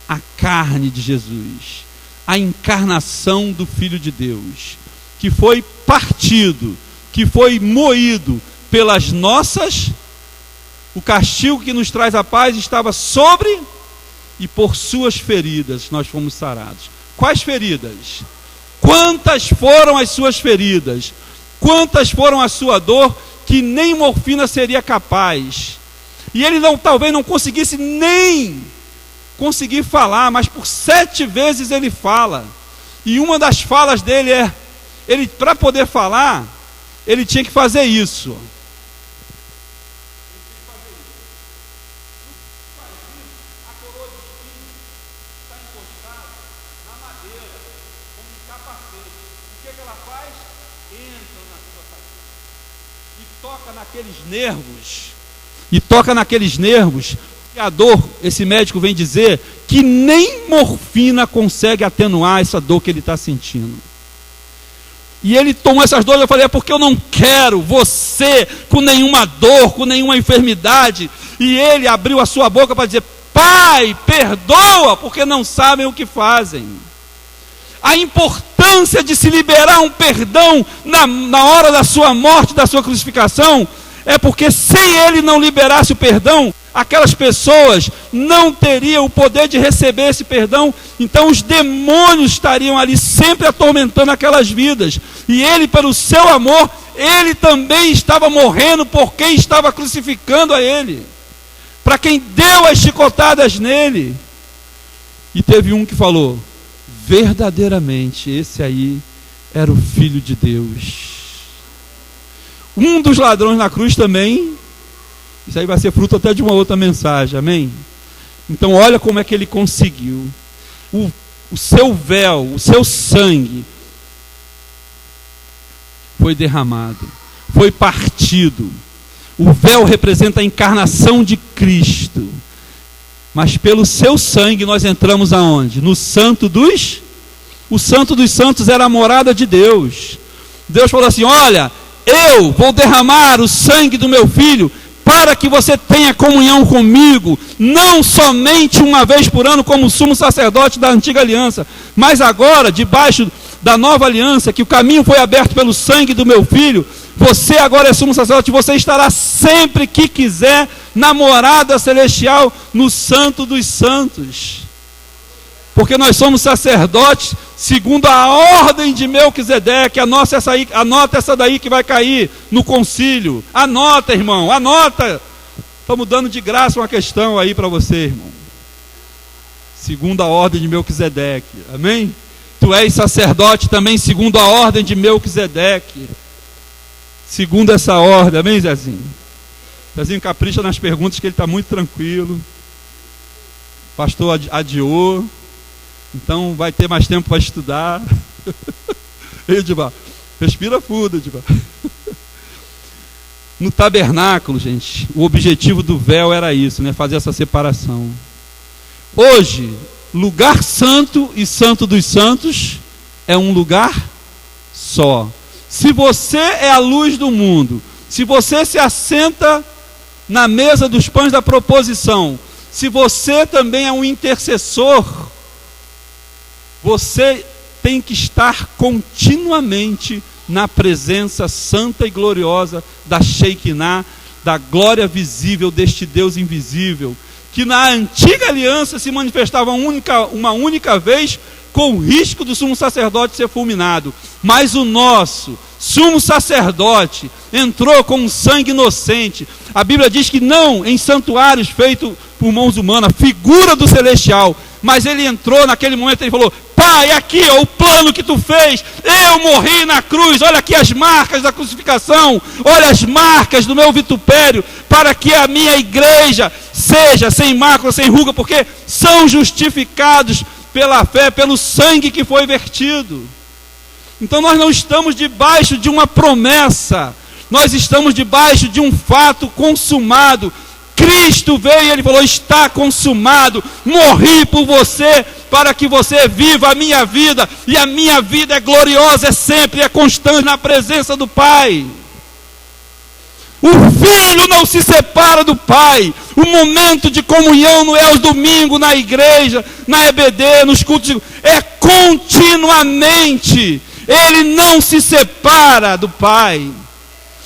A carne de Jesus, a encarnação do Filho de Deus, que foi partido, que foi moído pelas nossas, o castigo que nos traz a paz estava sobre, e por suas feridas nós fomos sarados. Quais feridas? Quantas foram as suas feridas? Quantas foram a sua dor que nem morfina seria capaz? E ele talvez não conseguisse nem conseguir falar, mas por 7 vezes ele fala. E uma das falas dele é, ele para poder falar, ele tinha que fazer isso. Toca naqueles nervos, e a dor, esse médico vem dizer, que nem morfina consegue atenuar essa dor que ele está sentindo. E ele tomou essas dores, eu falei, é porque eu não quero você com nenhuma dor, com nenhuma enfermidade. E ele abriu a sua boca para dizer, Pai, perdoa, porque não sabem o que fazem. A importância de se liberar um perdão na hora da sua morte, da sua crucificação, é porque se ele não liberasse o perdão, aquelas pessoas não teriam o poder de receber esse perdão. Então os demônios estariam ali sempre atormentando aquelas vidas. E ele, pelo seu amor, ele também estava morrendo por quem estava crucificando a ele, para quem deu as chicotadas nele. E teve um que falou, verdadeiramente esse aí era o Filho de Deus. Um dos ladrões na cruz também, isso aí vai ser fruto até de uma outra mensagem, amém? Então olha como é que ele conseguiu. O seu véu, o seu sangue foi derramado, foi partido. O véu representa a encarnação de Cristo. Mas pelo seu sangue nós entramos aonde? No Santo dos... O Santo dos Santos era a morada de Deus. Deus falou assim, olha, eu vou derramar o sangue do meu filho para que você tenha comunhão comigo, não somente uma vez por ano como sumo sacerdote da antiga aliança, mas agora, debaixo da nova aliança, que o caminho foi aberto pelo sangue do meu filho, você agora é sumo sacerdote, você estará sempre que quiser na morada celestial, no Santo dos Santos. Porque nós somos sacerdotes segundo a ordem de Melquisedeque. Anota essa daí que vai cair no concílio. Anota, irmão, anota. Estamos dando de graça uma questão aí para você, irmão. Segundo a ordem de Melquisedeque, amém? Tu és sacerdote também segundo a ordem de Melquisedeque. Segundo essa ordem, amém, Zezinho? Zezinho capricha nas perguntas que ele está muito tranquilo. O pastor adiou. Então vai ter mais tempo para estudar. Edmar, respira fundo, Edmar. No tabernáculo, gente, o objetivo do véu era isso, né? Fazer essa separação. Hoje, lugar santo e santo dos santos é um lugar só. Se você é a luz do mundo, se você se assenta na mesa dos pães da proposição, se você também é um intercessor, você tem que estar continuamente na presença santa e gloriosa da Shekinah, da glória visível deste Deus invisível, que na antiga aliança se manifestava uma única vez, com o risco do sumo sacerdote ser fulminado. Mas o nosso sumo sacerdote entrou com um sangue inocente. A Bíblia diz que não em santuários feitos por mãos humanas, figura do celestial, mas ele entrou naquele momento e falou: Pai, aqui ó, o plano que tu fez, eu morri na cruz, olha aqui as marcas da crucificação, olha as marcas do meu vitupério, para que a minha igreja seja sem mácula, sem ruga, porque são justificados pela fé, pelo sangue que foi vertido. Então nós não estamos debaixo de uma promessa, nós estamos debaixo de um fato consumado. Cristo veio e ele falou: está consumado, morri por você, para que você viva a minha vida, e a minha vida é gloriosa, é sempre, é constante na presença do Pai. O Filho não se separa do Pai. O momento de comunhão não é aos domingos na igreja, na EBD, nos cultos, é continuamente. Ele não se separa do Pai.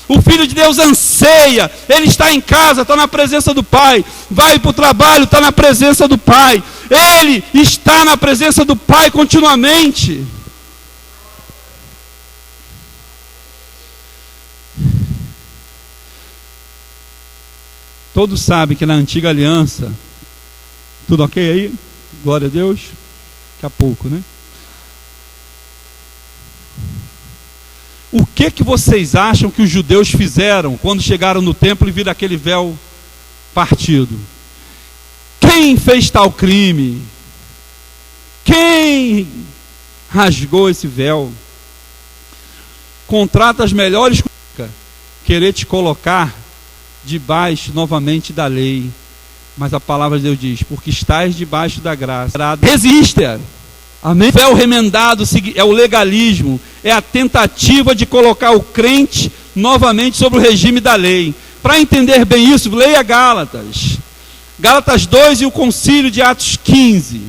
O Filho de Deus anseia, ele está em casa, está na presença do Pai, vai para o trabalho, está na presença do Pai, ele está na presença do Pai continuamente. Todos sabem que na antiga aliança, tudo ok aí? Glória a Deus. Daqui a pouco, né? O que vocês acham que os judeus fizeram quando chegaram no templo e viram aquele véu partido? Quem fez tal crime? Quem rasgou esse véu? Contrata as melhores coisas, querer te colocar debaixo novamente da lei. Mas a palavra de Deus diz: porque estás debaixo da graça, resiste. Amém? O véu remendado é o legalismo, é a tentativa de colocar o crente novamente sobre o regime da lei. Para entender bem isso, leia Gálatas 2 e o concílio de Atos 15.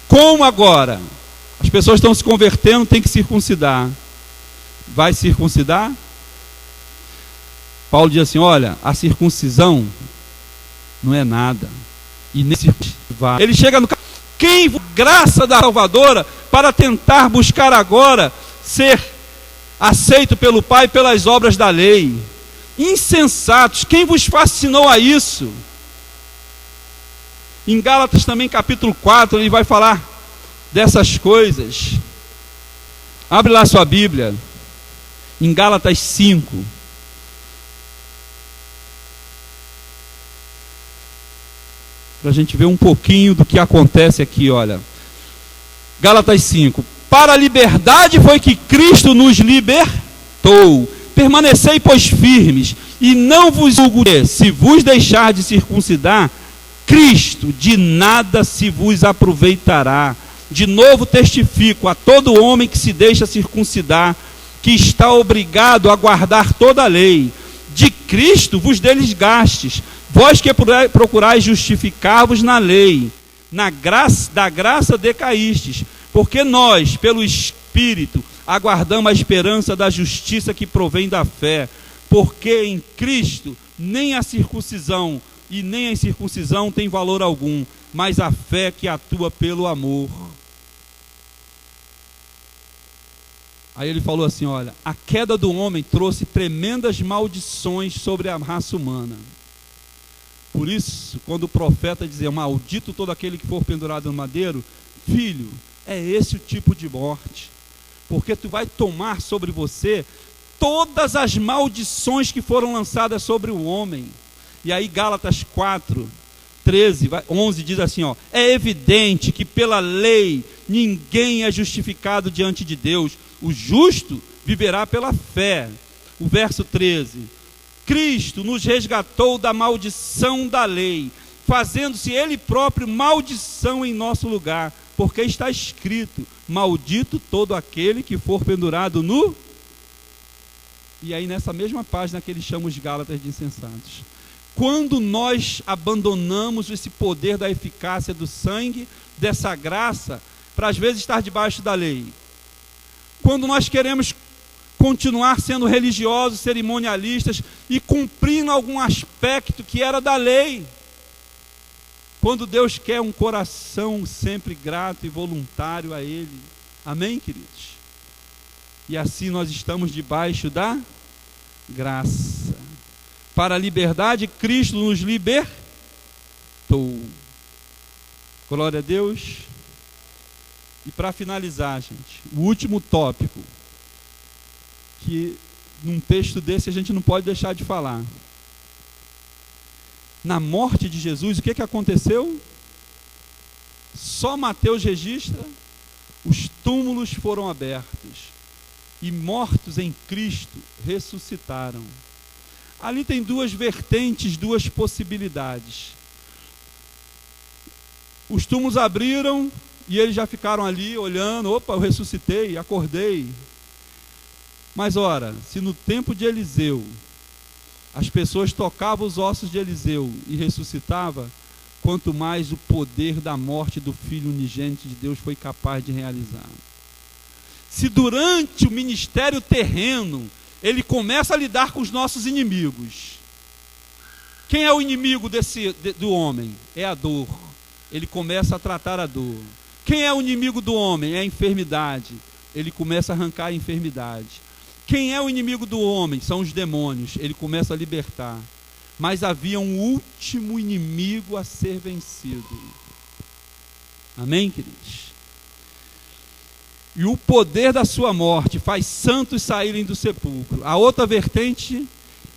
Como agora as pessoas estão se convertendo, tem que circuncidar. Vai circuncidar? Paulo diz assim: olha, a circuncisão não é nada, e nem vai. Ele chega no quem graça da salvadora para tentar buscar agora ser aceito pelo Pai pelas obras da lei. Insensatos, quem vos fascinou a isso? Em Gálatas também capítulo 4 ele vai falar dessas coisas. Abre lá sua Bíblia em Gálatas 5. Para a gente ver um pouquinho do que acontece aqui, olha. Gálatas 5. Para a liberdade foi que Cristo nos libertou. Permanecei, pois, firmes, e não vos julgue, se vos deixar de circuncidar, Cristo de nada se vos aproveitará. De novo testifico a todo homem que se deixa circuncidar, que está obrigado a guardar toda a lei. De Cristo vos desgastes, vós que procurais justificar-vos na lei, da graça decaístes, porque nós, pelo Espírito, aguardamos a esperança da justiça que provém da fé, porque em Cristo nem a circuncisão e nem a incircuncisão tem valor algum, mas a fé que atua pelo amor. Aí ele falou assim: olha, a queda do homem trouxe tremendas maldições sobre a raça humana. Por isso, quando o profeta dizia: maldito todo aquele que for pendurado no madeiro, filho, é esse o tipo de morte, porque tu vai tomar sobre você todas as maldições que foram lançadas sobre o homem. E aí Gálatas 4, 13, 11 diz assim, ó: é evidente que pela lei ninguém é justificado diante de Deus, o justo viverá pela fé. O verso 13: Cristo nos resgatou da maldição da lei, fazendo-se ele próprio maldição em nosso lugar, porque está escrito: maldito todo aquele que for pendurado no... E aí nessa mesma página que ele chama os Gálatas de insensatos. Quando nós abandonamos esse poder da eficácia do sangue, dessa graça, para às vezes estar debaixo da lei, quando nós queremos continuar sendo religiosos, cerimonialistas e cumprindo algum aspecto que era da lei, quando Deus quer um coração sempre grato e voluntário a Ele. Amém, queridos? E assim nós estamos debaixo da graça. Para a liberdade, Cristo nos libertou. Glória a Deus. E para finalizar, gente, o último tópico, que num texto desse a gente não pode deixar de falar. Na morte de Jesus, o que aconteceu? Só Mateus registra: os túmulos foram abertos e mortos em Cristo ressuscitaram. Ali tem duas vertentes, duas possibilidades. Os túmulos abriram e eles já ficaram ali olhando: opa, eu ressuscitei, acordei. Mas ora, se no tempo de Eliseu as pessoas tocavam os ossos de Eliseu e ressuscitava, quanto mais o poder da morte do Filho unigênito de Deus foi capaz de realizar. Se durante o ministério terreno ele começa a lidar com os nossos inimigos, quem é o inimigo do homem? É a dor. Ele começa a tratar a dor. Quem é o inimigo do homem? É a enfermidade. Ele começa a arrancar a enfermidade. Quem é o inimigo do homem? São os demônios. Ele começa a libertar. Mas havia um último inimigo a ser vencido. Amém, queridos? E o poder da sua morte faz santos saírem do sepulcro. A outra vertente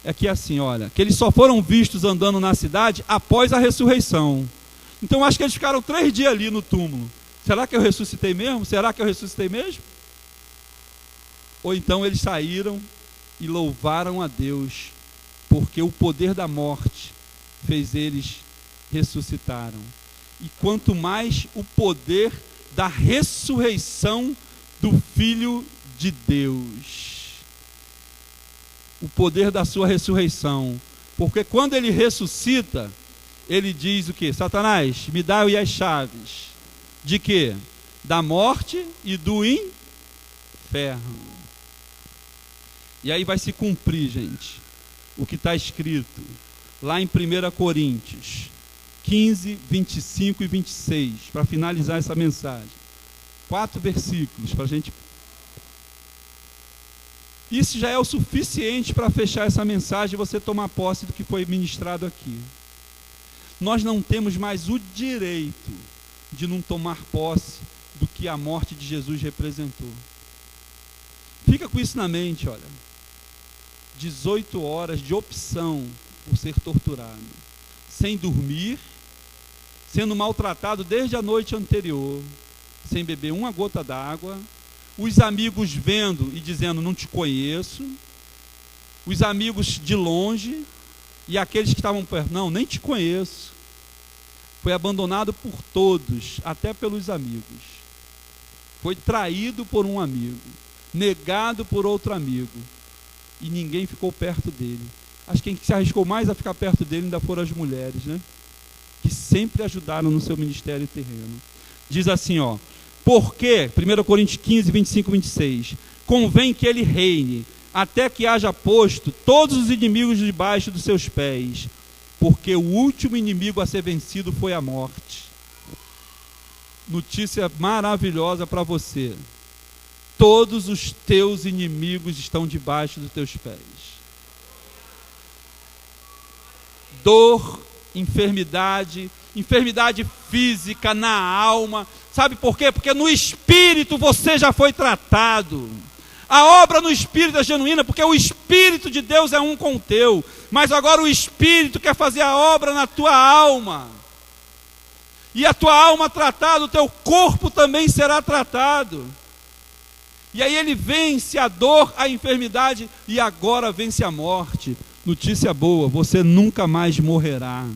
é que assim, olha, que eles só foram vistos andando na cidade após a ressurreição. Então acho que eles ficaram 3 dias ali no túmulo. Será que eu ressuscitei mesmo? Será que eu ressuscitei mesmo? Ou então eles saíram e louvaram a Deus, porque o poder da morte fez eles ressuscitaram. E quanto mais o poder da ressurreição do Filho de Deus. O poder da sua ressurreição. Porque quando ele ressuscita, ele diz o quê? Satanás, me dá aí as chaves. De quê? Da morte e do inferno. E aí vai se cumprir, gente, o que está escrito lá em 1 Coríntios 15, 25 e 26, para finalizar essa mensagem. 4 versículos para a gente. Isso já é o suficiente para fechar essa mensagem e você tomar posse do que foi ministrado aqui. Nós não temos mais o direito de não tomar posse do que a morte de Jesus representou. Fica com isso na mente, olha. 18 horas de opção por ser torturado, sem dormir, sendo maltratado desde a noite anterior, sem beber uma gota d'água, os amigos vendo e dizendo: não te conheço, os amigos de longe e aqueles que estavam perto: não, nem te conheço. Foi abandonado por todos, até pelos amigos. Foi traído por um amigo, negado por outro amigo, e ninguém ficou perto dele. Acho que quem se arriscou mais a ficar perto dele ainda foram as mulheres, né? Que sempre ajudaram no seu ministério terreno. Diz assim, ó: porque, 1 Coríntios 15, 25 e 26, convém que ele reine, até que haja posto todos os inimigos debaixo dos seus pés, porque o último inimigo a ser vencido foi a morte. Notícia maravilhosa para você: todos os teus inimigos estão debaixo dos teus pés. Dor, enfermidade física na alma. Sabe por quê? Porque no Espírito você já foi tratado. A obra no Espírito é genuína, porque o Espírito de Deus é um com o teu. Mas agora o Espírito quer fazer a obra na tua alma. E a tua alma tratada, o teu corpo também será tratado. E aí ele vence a dor, a enfermidade e agora vence a morte. Notícia boa: você nunca mais morrerá.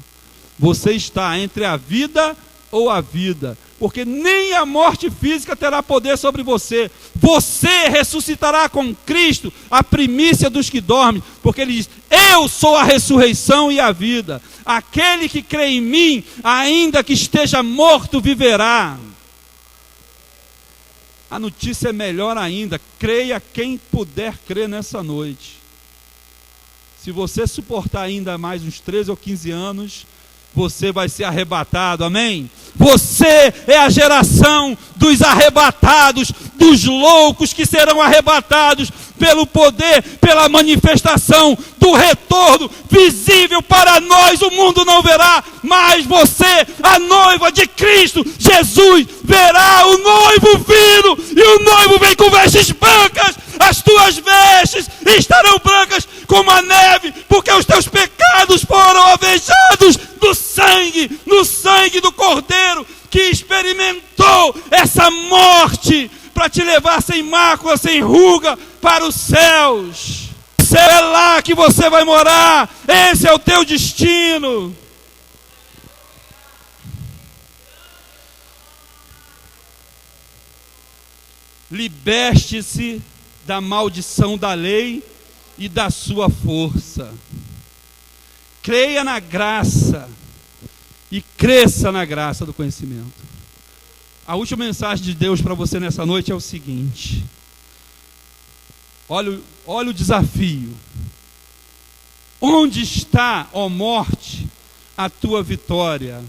você está entre a vida ou a vida, porque nem a morte física terá poder sobre você. Você ressuscitará com Cristo, a primícia dos que dormem, porque ele diz: eu sou a ressurreição e a vida. Aquele que crê em mim, ainda que esteja morto, viverá. A notícia é melhor ainda: creia quem puder crer nessa noite. Se você suportar ainda mais uns 13 ou 15 anos, você vai ser arrebatado, amém? Você é a geração dos arrebatados, dos loucos que serão arrebatados pelo poder, pela manifestação do retorno visível para nós. O mundo não verá, mas você, a noiva de Cristo Jesus, verá o noivo vindo, e o noivo vem com vestes brancas. As tuas vestes estarão brancas como a neve, porque os teus pecados foram avejados no sangue do Cordeiro, que experimentou essa morte para te levar sem mácula, sem ruga para os céus. É lá que você vai morar. Esse é o teu destino. Liberte-se da maldição da lei e da sua força. Creia na graça e cresça na graça do conhecimento. A última mensagem de Deus para você nessa noite é o seguinte: olha o desafio. Onde está, ó morte, a tua vitória?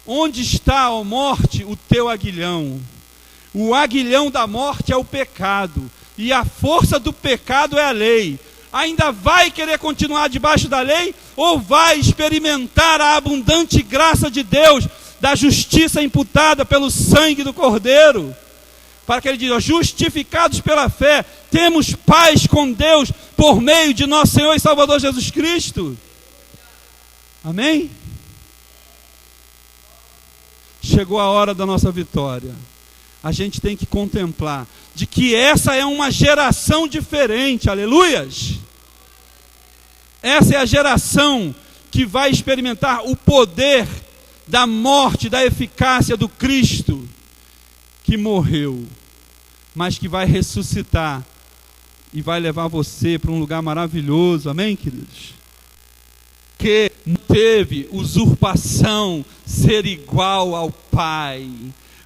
Onde está, ó morte, o teu aguilhão? O aguilhão da morte é o pecado, e a força do pecado é a lei. Ainda vai querer continuar debaixo da lei, ou vai experimentar a abundante graça de Deus, da justiça imputada pelo sangue do Cordeiro? Para que ele diga: justificados pela fé, temos paz com Deus por meio de nosso Senhor e Salvador Jesus Cristo. Amém? Chegou a hora da nossa vitória. A gente tem que contemplar de que essa é uma geração diferente, aleluias. Essa é a geração que vai experimentar o poder da morte, da eficácia do Cristo que morreu, mas que vai ressuscitar e vai levar você para um lugar maravilhoso, amém, queridos? Que não teve usurpação ser igual ao Pai,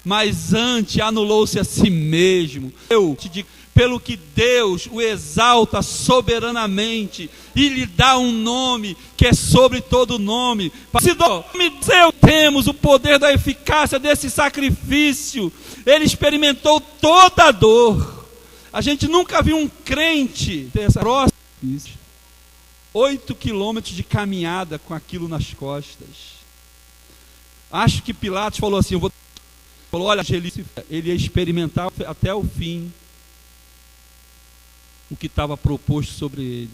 mas antes anulou-se a si mesmo. Eu te digo, pelo que Deus o exalta soberanamente e lhe dá um nome que é sobre todo nome. Se temos o poder da eficácia desse sacrifício. Ele experimentou toda a dor. A gente nunca viu um crente ter essa próxima 8 quilômetros de caminhada com aquilo nas costas. Acho que Pilatos falou assim: falou, olha, ele ia experimentar até o fim o que estava proposto sobre ele.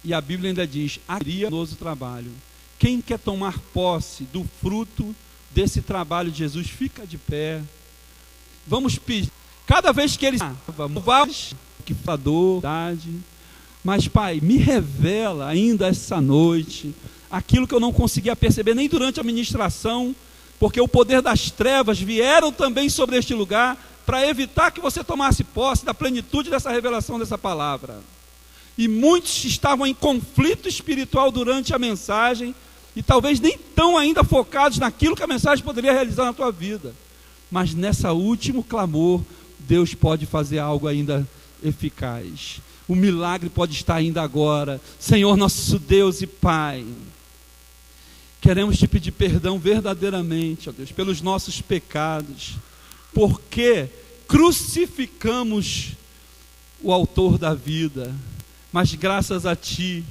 E a Bíblia ainda diz: haria nosso trabalho. Quem quer tomar posse do fruto desse trabalho de Jesus, fica de pé. Vamos pedir. Cada vez que ele que dor, mas Pai, me revela ainda essa noite aquilo que eu não conseguia perceber nem durante a ministração, porque o poder das trevas vieram também sobre este lugar para evitar que você tomasse posse da plenitude dessa revelação dessa palavra. E muitos estavam em conflito espiritual durante a mensagem, e talvez nem tão ainda focados naquilo que a mensagem poderia realizar na tua vida. Mas nessa último clamor, Deus pode fazer algo ainda eficaz. O milagre pode estar ainda agora. Senhor nosso Deus e Pai, queremos te pedir perdão verdadeiramente, ó Deus, pelos nossos pecados, porque crucificamos o autor da vida, mas graças a Ti,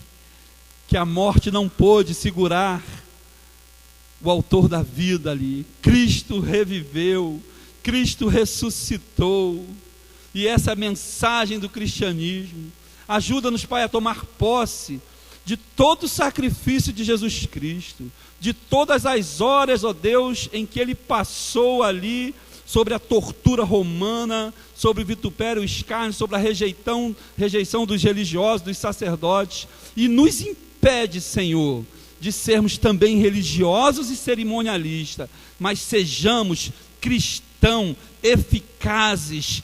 que a morte não pôde segurar o autor da vida ali. Cristo reviveu, Cristo ressuscitou, e essa é a mensagem do cristianismo. Ajuda-nos, Pai, a tomar posse de todo o sacrifício de Jesus Cristo, de todas as horas, ó Deus, em que Ele passou ali, sobre a tortura romana, sobre o vitupério, o escárnio, sobre a rejeição dos religiosos, dos sacerdotes, e nos impede, Senhor, de sermos também religiosos e cerimonialistas, mas sejamos cristãos eficazes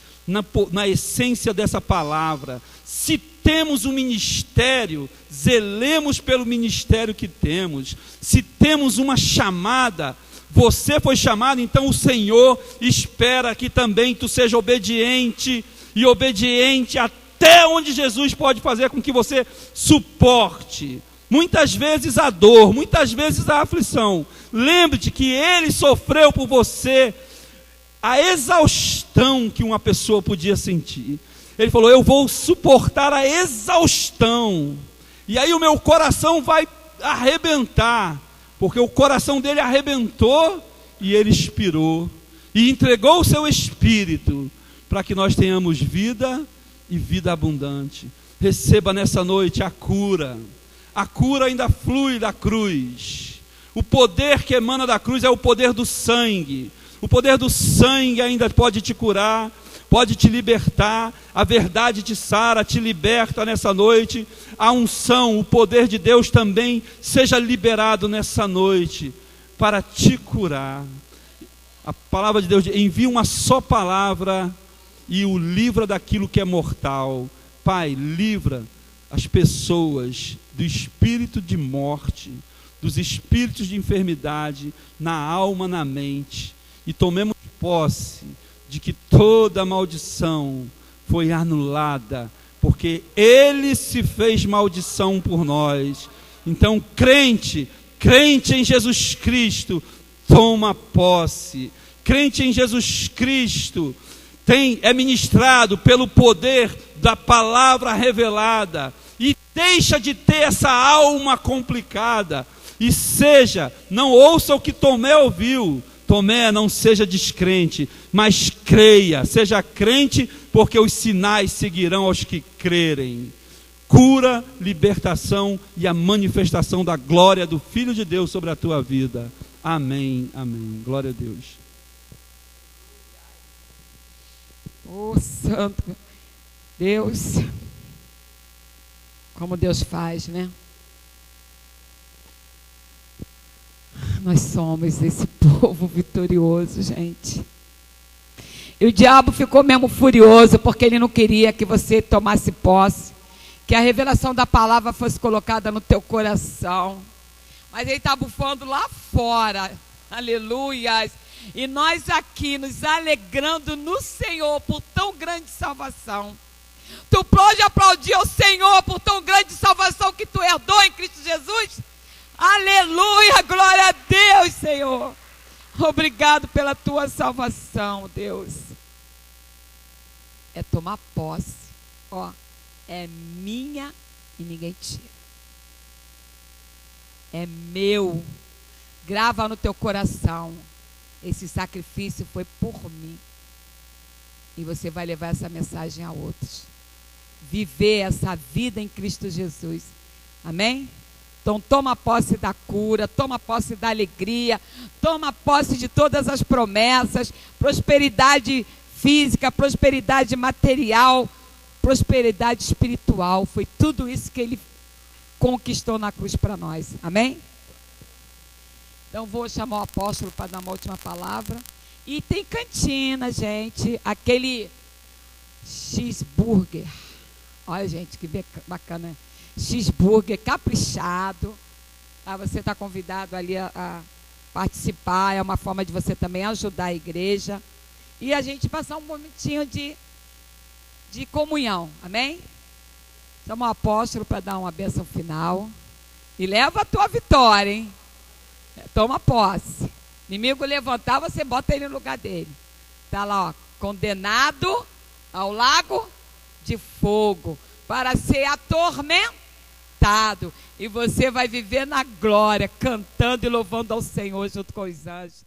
na essência dessa palavra. Se temos um ministério, zelemos pelo ministério que temos. Se temos uma chamada, você foi chamado, então o Senhor espera que também tu seja obediente, e obediente até onde Jesus pode fazer com que você suporte. Muitas vezes a dor, muitas vezes a aflição. Lembre-te que Ele sofreu por você a exaustão que uma pessoa podia sentir. Ele falou: eu vou suportar a exaustão, e aí o meu coração vai arrebentar, porque o coração dele arrebentou, e ele expirou, e entregou o seu espírito, para que nós tenhamos vida, e vida abundante. Receba nessa noite a cura ainda flui da cruz. O poder que emana da cruz é o poder do sangue. O poder do sangue ainda pode te curar, pode te libertar. A verdade te sara, te liberta nessa noite. A unção, o poder de Deus também seja liberado nessa noite para te curar. A palavra de Deus envia uma só palavra e o livra daquilo que é mortal. Pai, livra as pessoas do espírito de morte, dos espíritos de enfermidade na alma, na mente, e tomemos posse de que toda maldição foi anulada, porque Ele se fez maldição por nós. Então, crente em Jesus Cristo, toma posse. Crente em Jesus Cristo é ministrado pelo poder da palavra revelada, e deixa de ter essa alma complicada, e não ouça o que Tomé ouviu. Tomé, não seja descrente, mas creia, seja crente, porque os sinais seguirão aos que crerem. Cura, libertação e a manifestação da glória do Filho de Deus sobre a tua vida. Amém, amém. Glória a Deus. Oh, santo Deus, como Deus faz, né? Nós somos esse povo vitorioso, gente. E o diabo ficou mesmo furioso, porque ele não queria que você tomasse posse, que a revelação da palavra fosse colocada no teu coração. Mas ele está bufando lá fora, aleluias. E nós aqui nos alegrando no Senhor por tão grande salvação. Tu pode aplaudir ao Senhor por tão grande salvação que tu herdou em Cristo Jesus? Aleluia, glória a Deus, Senhor. Obrigado pela tua salvação, Deus. É tomar posse. Ó, é minha e ninguém tira. É meu. Grava no teu coração. Esse sacrifício foi por mim. E você vai levar essa mensagem a outros. Viver essa vida em Cristo Jesus. Amém? Então toma posse da cura, toma posse da alegria, toma posse de todas as promessas, prosperidade física, prosperidade material, prosperidade espiritual. Foi tudo isso que Ele conquistou na cruz para nós. Amém? Então vou chamar o apóstolo para dar uma última palavra. E tem cantina, gente, aquele cheeseburger. Olha, gente, que bacana. Cheeseburger caprichado. Você está convidado ali a participar. É uma forma de você também ajudar a igreja. E a gente passar um momentinho de comunhão. Amém? Chama o apóstolo para dar uma bênção final. E leva a tua vitória, hein? Toma posse. Inimigo levantar, você bota ele no lugar dele. Está lá, ó, condenado ao lago de fogo, para ser atormentado. E você vai viver na glória, cantando e louvando ao Senhor junto com os anjos.